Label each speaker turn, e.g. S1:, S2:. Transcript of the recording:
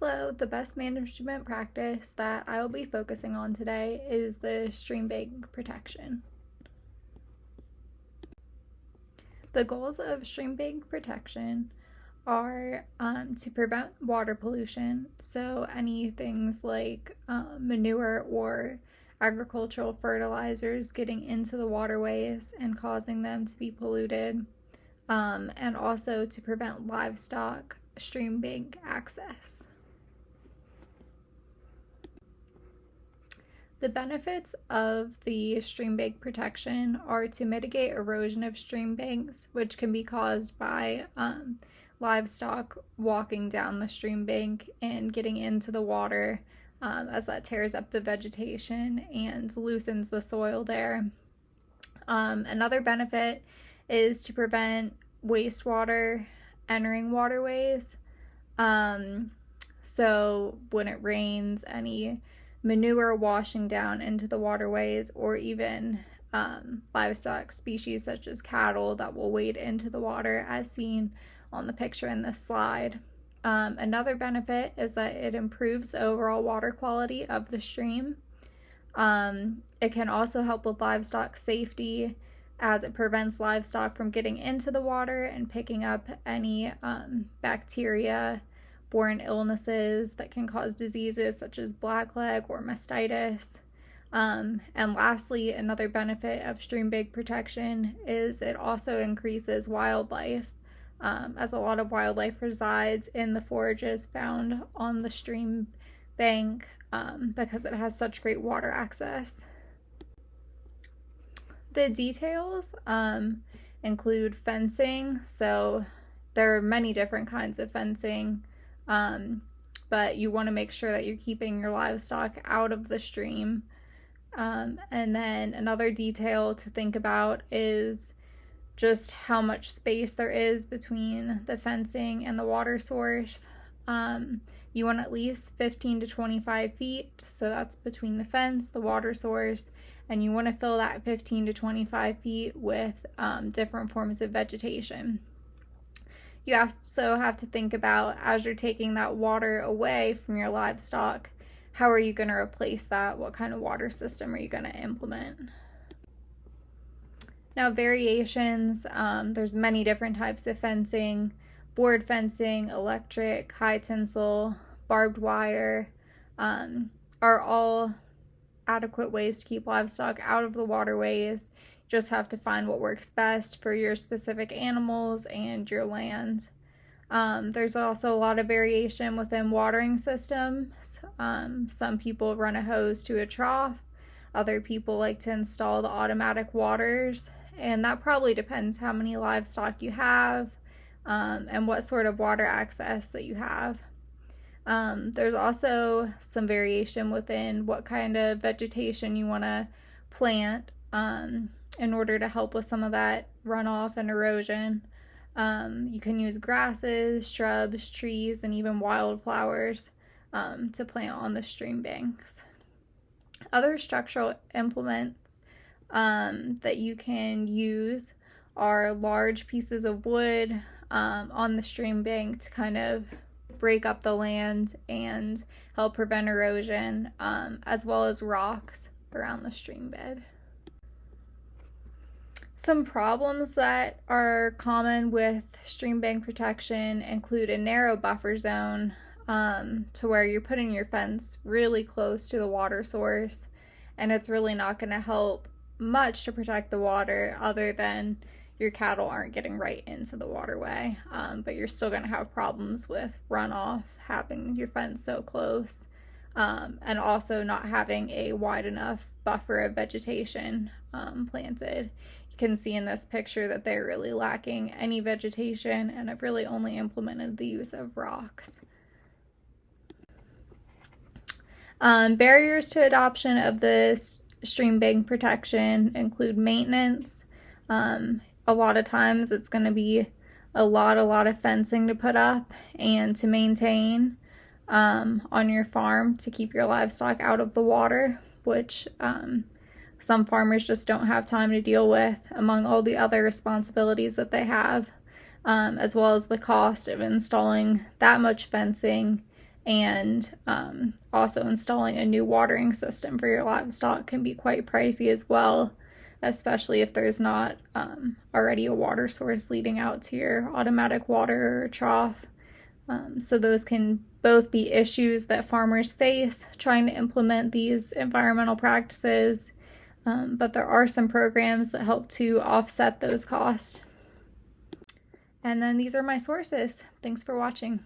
S1: Hello, the best management practice that I will be focusing on today is the Streambank Protection. The goals of Streambank Protection are to prevent water pollution, so any things like manure or agricultural fertilizers getting into the waterways and causing them to be polluted, and also to prevent livestock streambank access. The benefits of the streambank protection are to mitigate erosion of stream banks, which can be caused by livestock walking down the stream bank and getting into the water, as that tears up the vegetation and loosens the soil there. Another benefit is to prevent wastewater entering waterways. So when it rains, any manure washing down into the waterways, or even livestock species such as cattle that will wade into the water, as seen on the picture in this slide. Another benefit is that it improves the overall water quality of the stream. It can also help with livestock safety, as it prevents livestock from getting into the water and picking up any bacteria-borne illnesses that can cause diseases such as blackleg or mastitis. And lastly, another benefit of streambank protection is it also increases wildlife, as a lot of wildlife resides in the forages found on the stream bank, because it has such great water access. The details include fencing, so there are many different kinds of fencing, but you want to make sure that you're keeping your livestock out of the stream. And then another detail to think about is just how much space there is between the fencing and the water source. You want at least 15 to 25 feet, so that's between the fence, the water source, and you want to fill that 15 to 25 feet with different forms of vegetation. You also have to think about, as you're taking that water away from your livestock, how are you going to replace that? What kind of water system are you going to implement? Now, variations, there's many different types of fencing: board fencing, electric, high tensile, barbed wire, are all adequate ways to keep livestock out of the waterways. You just have to find what works best for your specific animals and your land. There's also a lot of variation within watering systems. Some people run a hose to a trough. Other people like to install the automatic waters, and that probably depends how many livestock you have, and what sort of water access that you have. There's also some variation within what kind of vegetation you want to plant in order to help with some of that runoff and erosion. You can use grasses, shrubs, trees, and even wildflowers to plant on the stream banks. Other structural implements that you can use are large pieces of wood on the stream bank to kind of break up the land and help prevent erosion, as well as rocks around the stream bed. Some problems that are common with streambank protection include a narrow buffer zone, to where you're putting your fence really close to the water source, and it's really not going to help much to protect the water, other than your cattle aren't getting right into the waterway, but you're still going to have problems with runoff having your fence so close, and also not having a wide enough buffer of vegetation planted. You can see in this picture that they're really lacking any vegetation, and have really only implemented the use of rocks. Barriers to adoption of the streambank protection include maintenance. A lot of times it's going to be a lot of fencing to put up and to maintain on your farm to keep your livestock out of the water, which some farmers just don't have time to deal with, among all the other responsibilities that they have, as well as the cost of installing that much fencing and also installing a new watering system for your livestock can be quite pricey as well, especially if there's not already a water source leading out to your automatic water or trough. So those can both be issues that farmers face trying to implement these environmental practices, but there are some programs that help to offset those costs. And then these are my sources. Thanks for watching.